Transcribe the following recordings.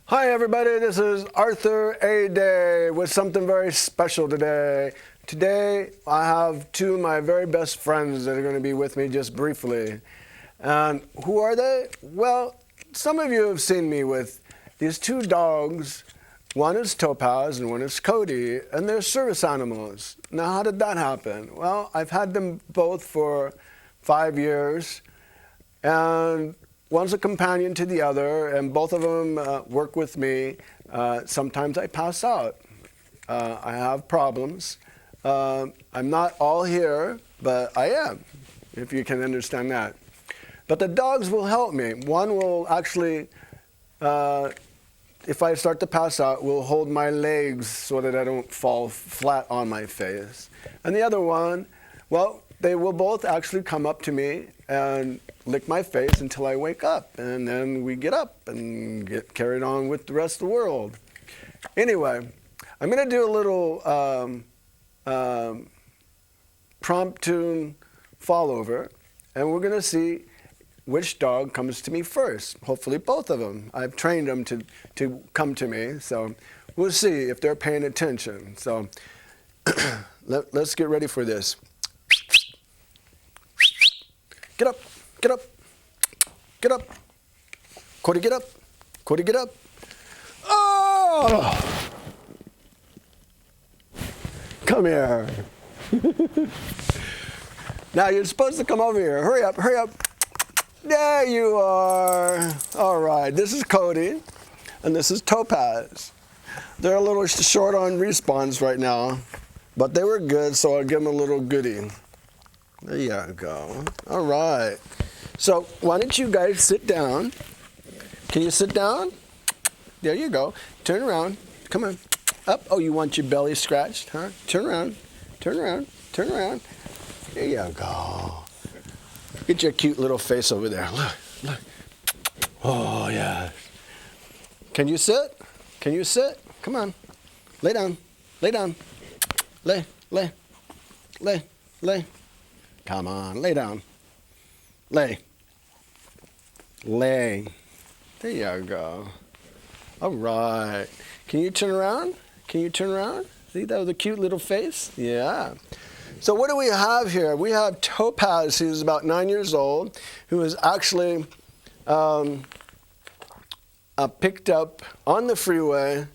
Hi everybody, this is Arthur Aday with something very special today. Today I have two of my very best friends that are going to be with me just briefly. And who are they? Well, some of you have seen me with these two dogs. One is Topaz and one is Cody, and they're service animals. Now how did that happen? Well, I've had them both for 5 years, and one's a companion to the other, and both of them work with me. Sometimes I pass out. I have problems. I'm not all here, but I am, if you can understand that. But the dogs will help me. One will actually, if I start to pass out, will hold my legs so that I don't fall flat on my face. And the other one, well, they will both actually come up to me and lick my face until I wake up, and then we get up and get carried on with the rest of the world. Anyway, I'm going to do a little prompt tune fall over, and we're going to see which dog comes to me first. Hopefully both of them. I've trained them to come to me, so we'll see if they're paying attention. So let's get ready for this. Get up, get up, get up. Cody, get up. Cody, get up. Oh! Come here. Now you're supposed to come over here. Hurry up, hurry up. There you are. All right, this is Cody, and this is Topaz. They're a little short on response right now, but they were good, so I'll give them a little goodie. There you go. All right. So why don't you guys sit down? Can you sit down? There you go. Turn around. Come on. Up. Oh, you want your belly scratched, huh? Turn around. Turn around. Turn around. There you go. Get your cute little face over there. Look. Look. Oh, yeah. Can you sit? Can you sit? Come on. Lay down. Lay down. Lay. Lay. Lay. Lay. Come on, lay down. Lay. Lay. There you go. All right. Can you turn around? Can you turn around? See that with a cute little face? Yeah. So what do we have here? We have Topaz, who's about 9 years old, who is actually picked up on the freeway,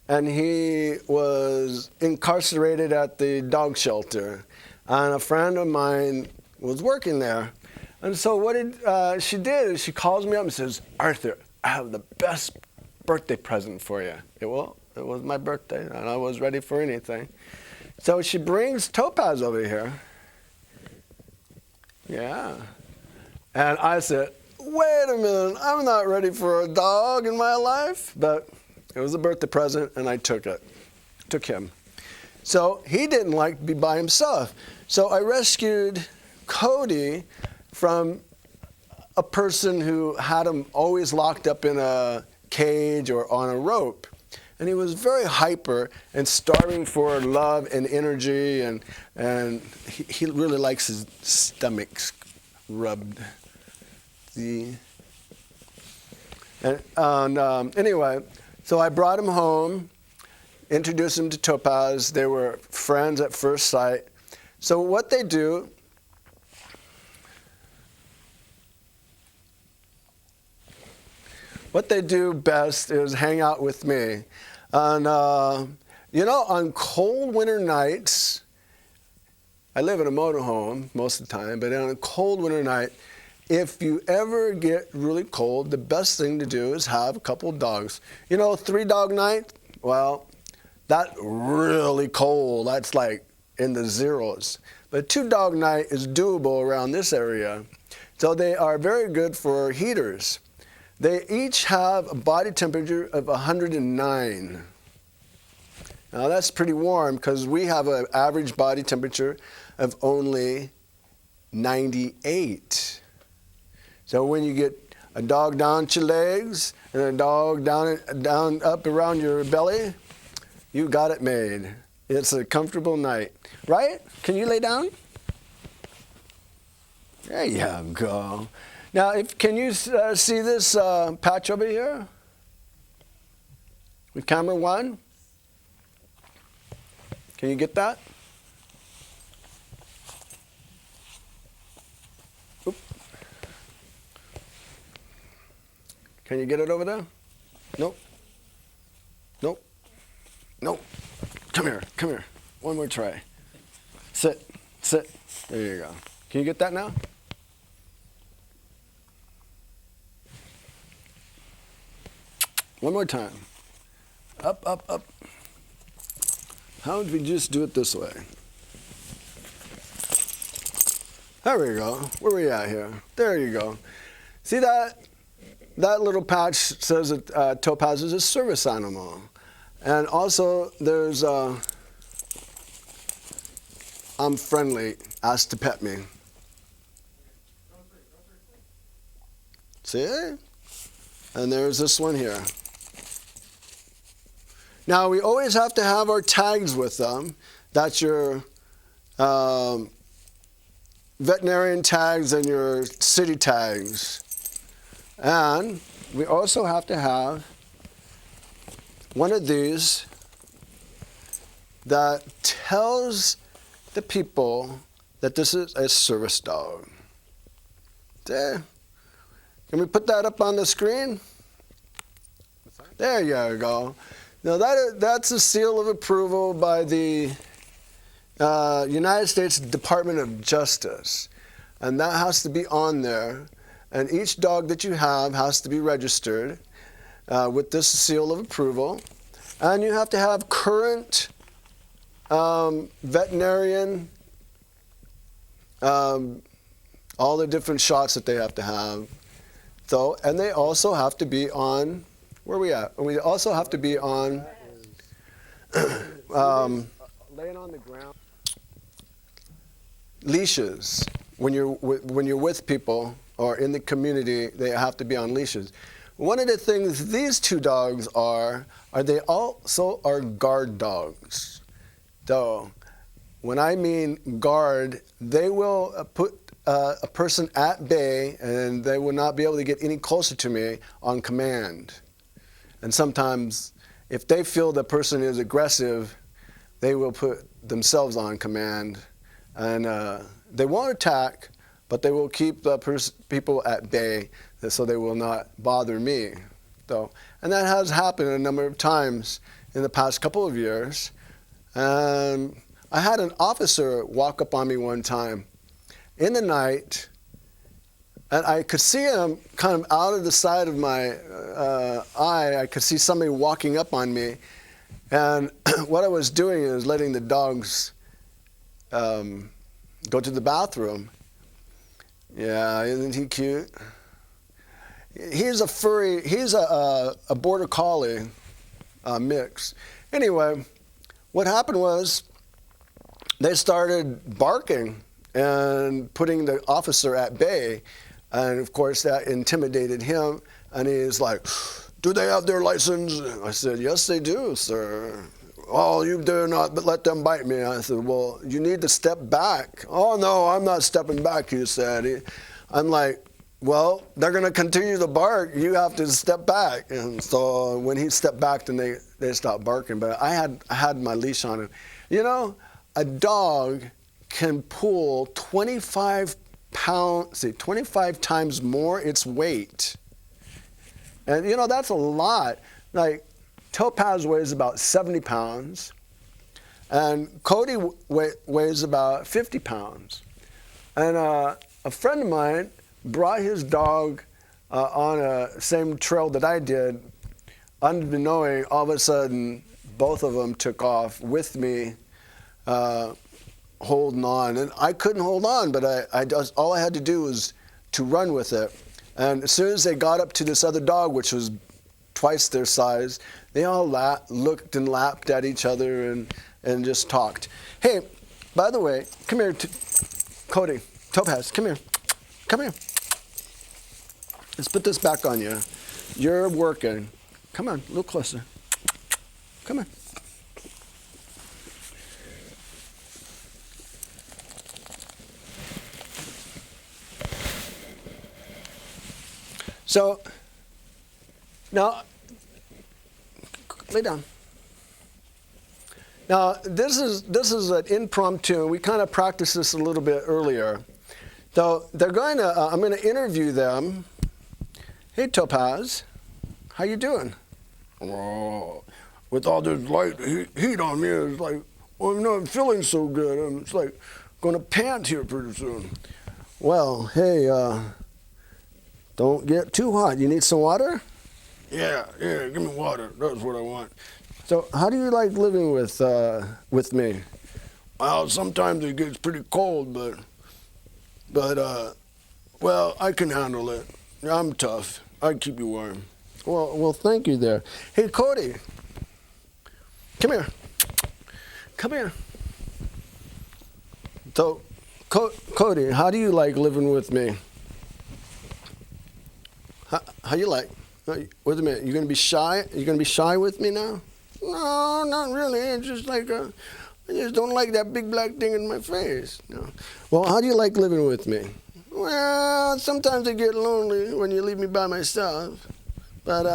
and he was incarcerated at the dog shelter. And a friend of mine was working there. And so what she did is she calls me up and says, Arthur, I have the best birthday present for you. It was my birthday, and I was ready for anything. So she brings Topaz over here. Yeah. And I said, wait a minute, I'm not ready for a dog in my life. But it was a birthday present, and I took it. Took him. So he didn't like to be by himself. So I rescued Cody from a person who had him always locked up in a cage or on a rope. And he was very hyper and starving for love and energy, and he really likes his stomach rubbed. See? And anyway, so I brought him home, introduced him to Topaz. They were friends at first sight. So what they do, best is hang out with me. And, you know, on cold winter nights, I live in a motorhome most of the time, but on a cold winter night, if you ever get really cold, the best thing to do is have a couple of dogs. You know, 3-dog night, well, that's really cold. That's like in the zeros. But 2-dog night is doable around this area. So they are very good for heaters. They each have a body temperature of 109. Now that's pretty warm because we have an average body temperature of only 98. So when you get a dog down to your legs and a dog down up around your belly, you got it made. It's a comfortable night, right? Can you lay down? There you go. Now, can you see this patch over here? Camera 1. Can you get that? Oop. Can you get it over there? Nope. Nope. Nope. Come here. Come here. One more try. Sit. Sit. There you go. Can you get that now? One more time. Up, up, up. How would we just do it this way? There we go. Where are we at here? There you go. See that? That little patch says that Topaz is a service animal. And also there's I'm friendly, ask to pet me. See? And there's this one here. Now we always have to have our tags with them. That's your veterinarian tags and your city tags. And we also have to have one of these that tells the people that this is a service dog. There. Can we put that up on the screen? There you go. Now that's a seal of approval by the United States Department of Justice. And that has to be on there. And each dog that you have has to be registered with this seal of approval. And you have to have current veterinarian, all the different shots that they have to have. So, and they also have to be on, where are we at? We also have to be on, laying on the ground. Leashes. When you're with people or in the community, they have to be on leashes. One of the things these two dogs are they also are guard dogs. So when I mean guard, they will put a person at bay and they will not be able to get any closer to me on command. And sometimes if they feel the person is aggressive, they will put themselves on command. And they won't attack, but they will keep the people at bay so they will not bother me. So, and that has happened a number of times in the past couple of years. I had an officer walk up on me one time in the night, and I could see him kind of out of the side of my eye. I could see somebody walking up on me, and what I was doing is letting the dogs go to the bathroom. Yeah, isn't he cute? He's a furry, he's a border collie mix. Anyway, what happened was they started barking and putting the officer at bay. And of course that intimidated him. And he's like, do they have their license? I said, yes, they do, sir. Oh, you dare not but let them bite me. I said, well, you need to step back. Oh, no, I'm not stepping back, he said. I'm like, well, they're going to continue to bark. You have to step back. And so when he stepped back, then they stopped barking. But I had my leash on him. You know, a dog can pull 25 times more its weight. And, you know, that's a lot. Like, Topaz weighs about 70 pounds, and Cody weighs about 50 pounds. And a friend of mine brought his dog on a same trail that I did. Unbeknowing, all of a sudden, both of them took off with me, holding on. And I couldn't hold on, but all I had to do was to run with it. And as soon as they got up to this other dog, which was twice their size, they all looked and lapped at each other and just talked. Hey, by the way, come here, Cody, Topaz, come here. Come here. Let's put this back on you. You're working. Come on, a little closer. Come on. So, now, Lay down. Now, this is an impromptu. We kind of practiced this a little bit earlier. So they're going to, I'm going to interview them. Hey, Topaz, how you doing? Oh, with all this light heat on me, it's like, well, I'm not feeling so good. It's like going to pant here pretty soon. Well, hey, don't get too hot. You need some water? Yeah, give me water. That's what I want. So how do you like living with me? Well, sometimes it gets pretty cold, but well, I can handle it. I'm tough. I keep you warm. Well, thank you there. Hey, Cody, come here. Come here. So, Cody, how do you like living with me? How you like? Wait a minute. You gonna be shy? You gonna be shy with me now? No, not really. It's just like I just don't like that big black thing in my face. No. Well, how do you like living with me? Well, sometimes I get lonely when you leave me by myself. But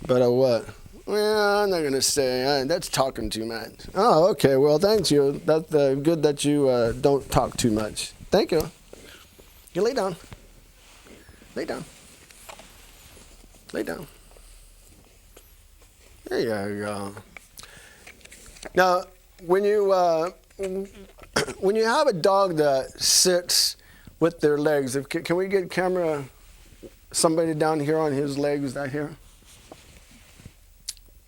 what? Well, I'm not gonna say. That's talking too much. Oh, okay. Well, thanks you. That's good that you don't talk too much. Thank you. You lay down. Lay down. Lay down. There you go. Now, when you have a dog that sits with their legs, can we get camera? Somebody down here on his legs, that here?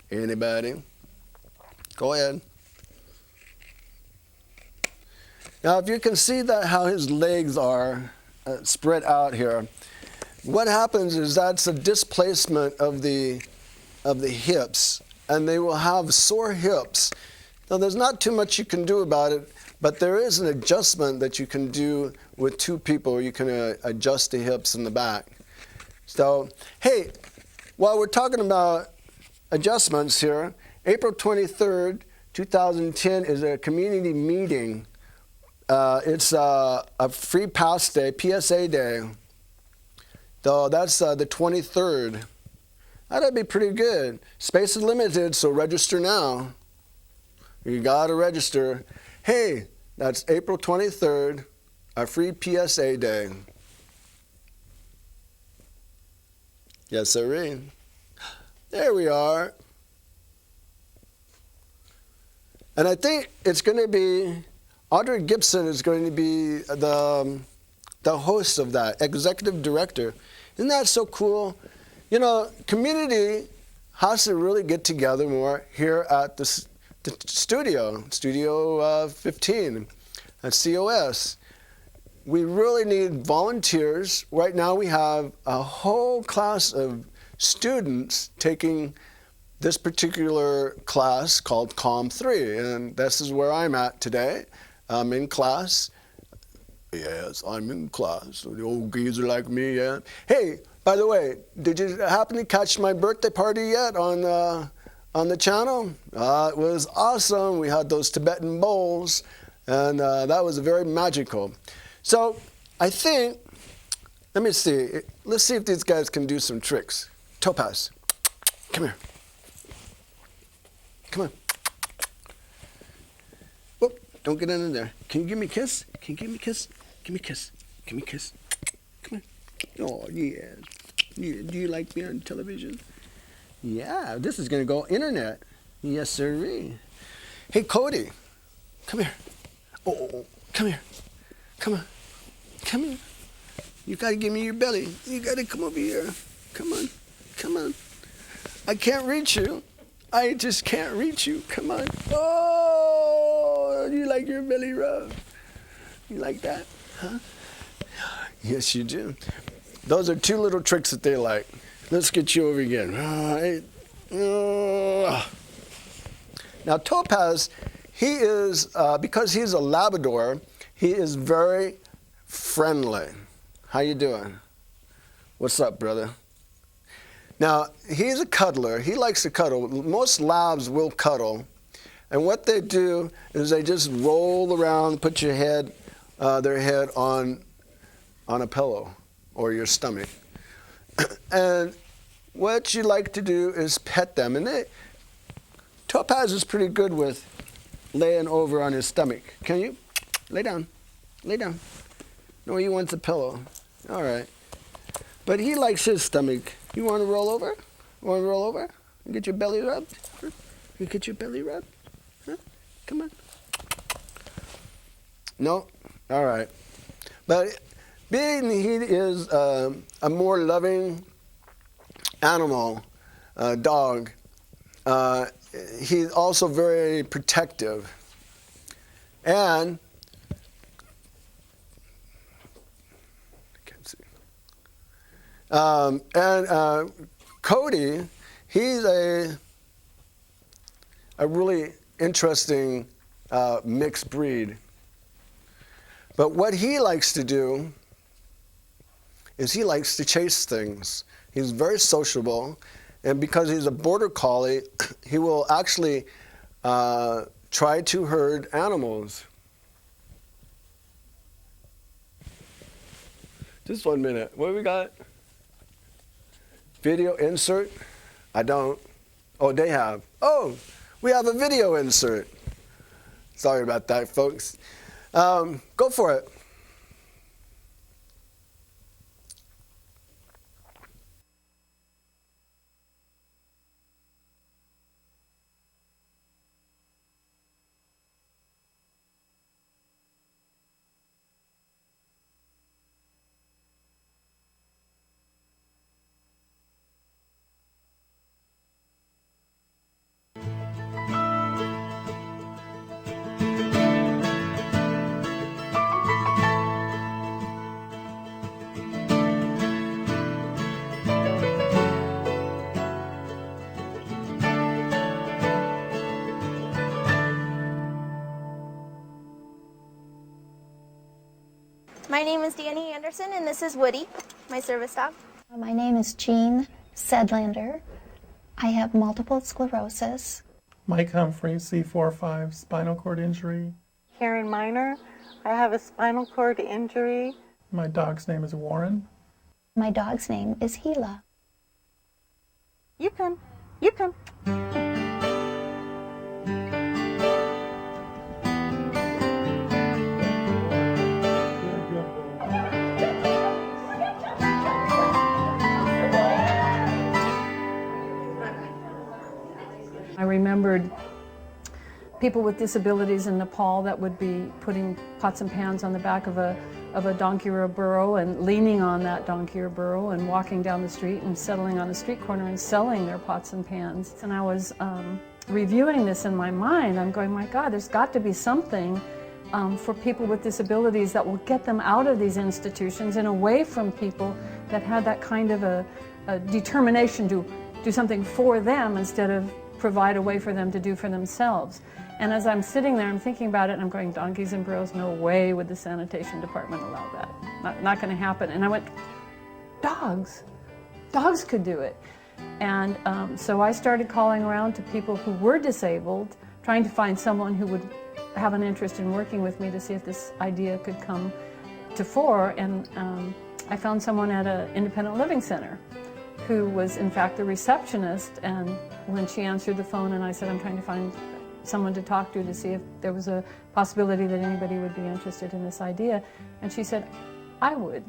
Anybody? Go ahead. Now, if you can see that how his legs are spread out here, what happens is that's a displacement of the hips, and they will have sore hips. Now, there's not too much you can do about it, but there is an adjustment that you can do with two people. You can adjust the hips in the back. So, hey, while we're talking about adjustments here, April 23rd, 2010 is a community meeting. It's a free pass day, PSA day. So that's the 23rd. That'd be pretty good. Space is limited, so register now. You gotta register. Hey, that's April 23rd, a free PSA day. Yes, sirree. There we are. And I think it's going to be, Audrey Gibson is going to be the host of that, executive director. Isn't that so cool? You know, community has to really get together more here at the studio, Studio 15 at COS. We really need volunteers. Right now we have a whole class of students taking this particular class called COM 3, and this is where I'm at today. I'm in class. Yes, I'm in class. The old geezer like me, yeah. Hey, by the way, did you happen to catch my birthday party yet on the channel? It was awesome. We had those Tibetan bowls, and that was very magical. So I think, let me see. Let's see if these guys can do some tricks. Topaz, come here. Come on. Whoop, don't get in there. Can you give me a kiss? Can you give me a kiss? Give me a kiss. Give me a kiss. Come on. Oh, yeah. Do you like me on television? Yeah, this is going to go internet. Yes, sirree. Hey, Cody, come here. Oh, come here. Come on. Come here. You got to give me your belly. You got to come over here. Come on. Come on. I can't reach you. I just can't reach you. Come on. Oh, you like your belly rub? You like that? Huh? Yes, you do. Those are two little tricks that they like. Let's get you over again. All right. Now, Topaz, he is, because he's a Labrador, he is very friendly. How you doing? What's up, brother? Now, he's a cuddler. He likes to cuddle. Most Labs will cuddle. And what they do is they just roll around, put your head, their head on a pillow or your stomach. And what you like to do is pet them. And Topaz is pretty good with laying over on his stomach. Can you? Lay down. Lay down. No, he wants a pillow. All right. But he likes his stomach. You want to roll over? Want to roll over? Get your belly rubbed? Huh? You get your belly rubbed? Huh? Come on. No? All right. But being he is a more loving animal, dog, he's also very protective. And Cody, he's a really interesting mixed breed. But what he likes to do is he likes to chase things. He's very sociable, and because he's a border collie, he will actually try to herd animals. Just 1 minute. What do we got? Video insert? I don't. Oh, they have. Oh, we have a video insert. Sorry about that, folks. Go for it. My name is Danny Anderson, and this is Woody, my service dog. My name is Jean Sedlander. I have multiple sclerosis. Mike Humphrey, C4-5, spinal cord injury. Karen Miner, I have a spinal cord injury. My dog's name is Warren. My dog's name is Gila. You can. You can. I remembered people with disabilities in Nepal that would be putting pots and pans on the back of a donkey or a burro and leaning on that donkey or burro and walking down the street and settling on a street corner and selling their pots and pans. And I was reviewing this in my mind. I'm going, my God, there's got to be something for people with disabilities that will get them out of these institutions and away from people that had that kind of a determination to do something for them instead of provide a way for them to do for themselves. And as I'm sitting there, I'm thinking about it, and I'm going, donkeys and burros, no way would the sanitation department allow that. Not going to happen. And I went, dogs could do it. And so I started calling around to people who were disabled, trying to find someone who would have an interest in working with me to see if this idea could come to fore. And I found someone at an independent living center who was in fact the receptionist, and when she answered the phone and I said, I'm trying to find someone to talk to see if there was a possibility that anybody would be interested in this idea, and she said, I would.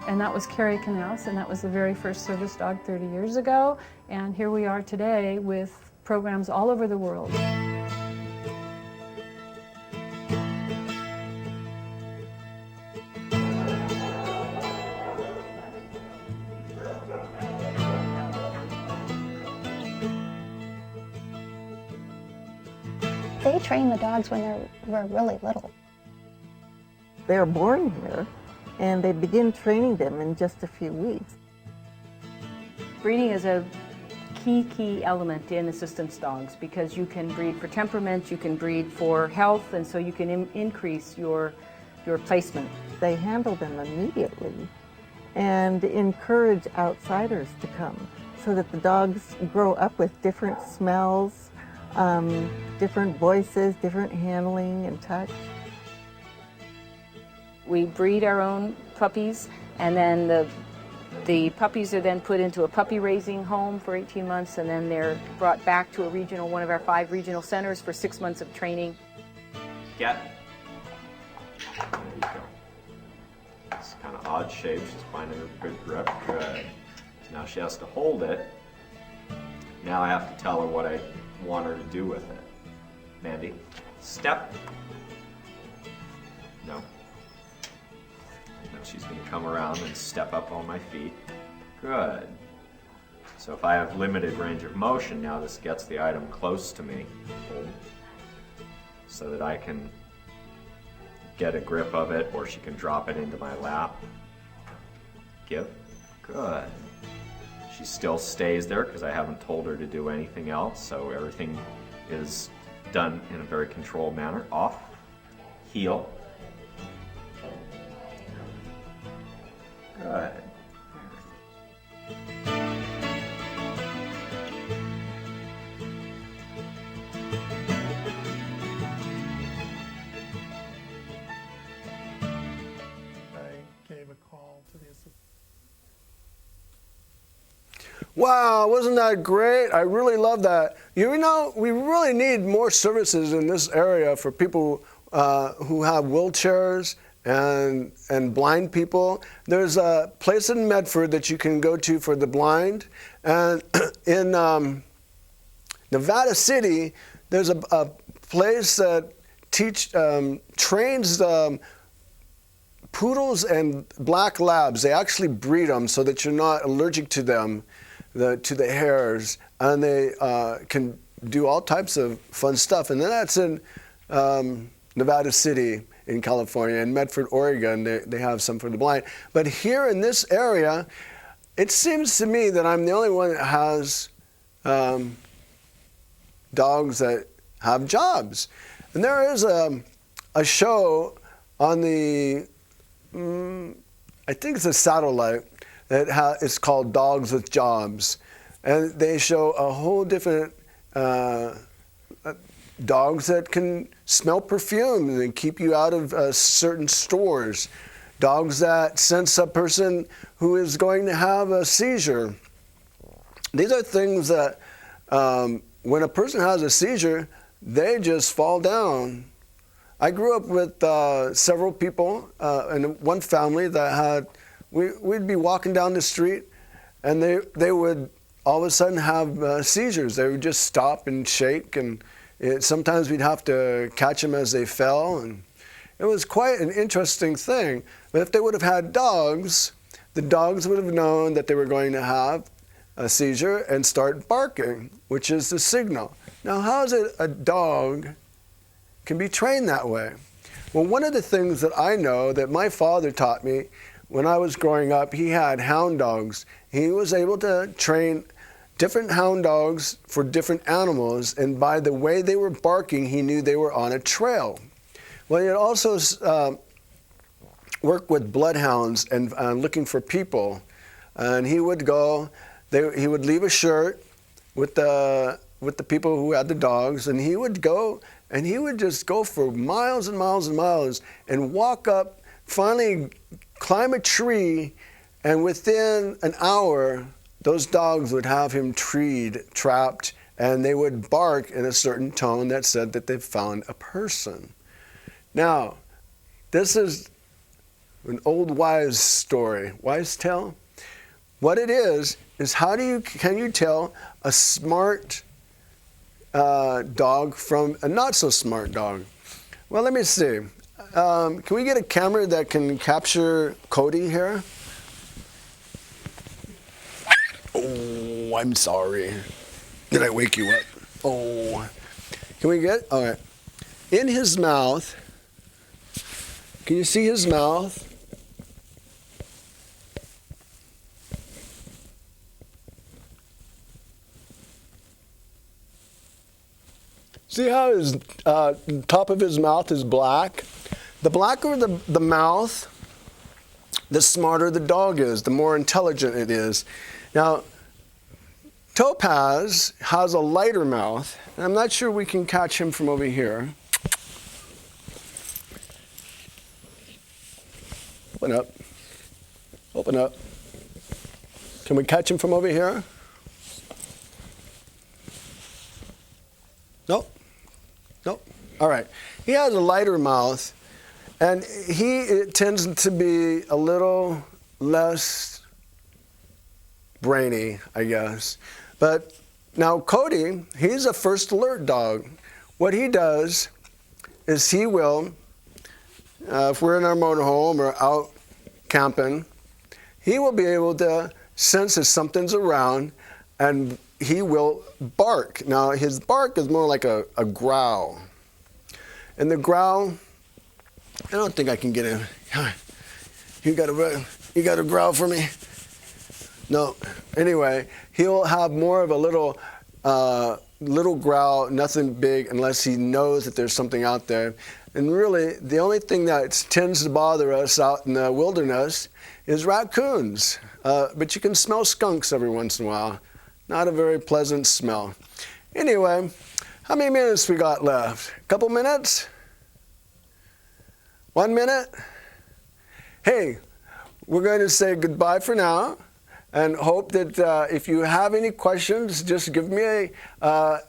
And that was Carrie Knaus, and that was the very first service dog 30 years ago, and here we are today with programs all over the world. They train the dogs when they're really little. They're born here, and they begin training them in just a few weeks. Breeding is a key element in assistance dogs because you can breed for temperament, you can breed for health, and so you can increase your placement. They handle them immediately and encourage outsiders to come so that the dogs grow up with different smells, different voices, different handling and touch. We breed our own puppies, and then the The puppies are then put into a puppy raising home for 18 months, and then they're brought back to one of our 5 regional centers for 6 months of training. Get. There you go. It's kind of odd shape. She's finding a good grip. Good. Now she has to hold it. Now I have to tell her what I want her to do with it. Mandy, step. No. Now she's going to come around and step up on my feet. Good. So if I have limited range of motion, now this gets the item close to me. Hold. So that I can get a grip of it, or she can drop it into my lap. Give. Good. She still stays there because I haven't told her to do anything else, so everything is done in a very controlled manner. Off. Heel. Good. Gave a call to the assistant. Wow, wasn't that great? I really love that. You know, we really need more services in this area for people who have wheelchairs and blind people. There's a place in Medford that you can go to for the blind. And in Nevada City, there's a place that trains poodles and black labs. They actually breed them so that you're not allergic to them, to the hairs, and they can do all types of fun stuff. And then that's in Nevada City in California. In Medford, Oregon, they have some for the blind. But here in this area, it seems to me that I'm the only one that has dogs that have jobs. And there is a show on the I think it's a satellite that it's called Dogs with Jobs, and they show a whole different dogs that can smell perfume and keep you out of certain stores, dogs that sense a person who is going to have a seizure. These are things that when a person has a seizure, they just fall down. I grew up with several people in one family that had, we'd be walking down the street and they would all of a sudden have seizures. They would just stop and shake, and sometimes we'd have to catch them as they fell. And it was quite an interesting thing. But if they would have had dogs, the dogs would have known that they were going to have a seizure and start barking, which is the signal. Now, how is it a dog can be trained that way? Well, one of the things that I know that my father taught me when I was growing up, he had hound dogs. He was able to train different hound dogs for different animals, and by the way they were barking, he knew they were on a trail. Well, he also worked with bloodhounds and looking for people, and he would go. He would leave a shirt with the people who had the dogs, and he would go. And he would just go for miles and miles and miles and walk up, finally climb a tree, and within an hour, those dogs would have him trapped, and they would bark in a certain tone that said that they found a person. Now, this is an old wives' story, wives' tale. What it is can you tell a smart dog from a not so smart dog? Well, let me see. Can we get a camera that can capture Cody here? Oh, I'm sorry. Did I wake you up? Oh. Can we get, all right. In his mouth, can you see his mouth? See how his top of his mouth is black? The blacker the mouth, the smarter the dog is, the more intelligent it is. Now, Topaz has a lighter mouth, and I'm not sure we can catch him from over here. Open up. Open up. Can we catch him from over here? Nope. Nope. All right. He has a lighter mouth, and he tends to be a little less brainy, I guess. But now Cody, he's a first alert dog. What he does is he will, if we're in our motorhome or out camping, he will be able to sense if something's around, and he will bark. Now his bark is more like a growl. And the growl, I don't think I can get him. You got to growl for me? No. Anyway, he'll have more of a little growl, nothing big, unless he knows that there's something out there. And really, the only thing that tends to bother us out in the wilderness is raccoons. But you can smell skunks every once in a while. Not a very pleasant smell. Anyway, how many minutes we got left? A couple minutes? 1 minute? Hey, we're going to say goodbye for now, and hope that if you have any questions, just give me a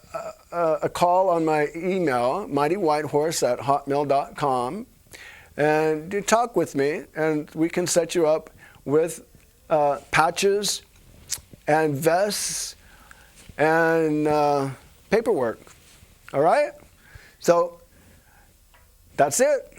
call on my email, mightywhitehorse@hotmail.com, and you talk with me, and we can set you up with patches and vests and paperwork. All right? So that's it.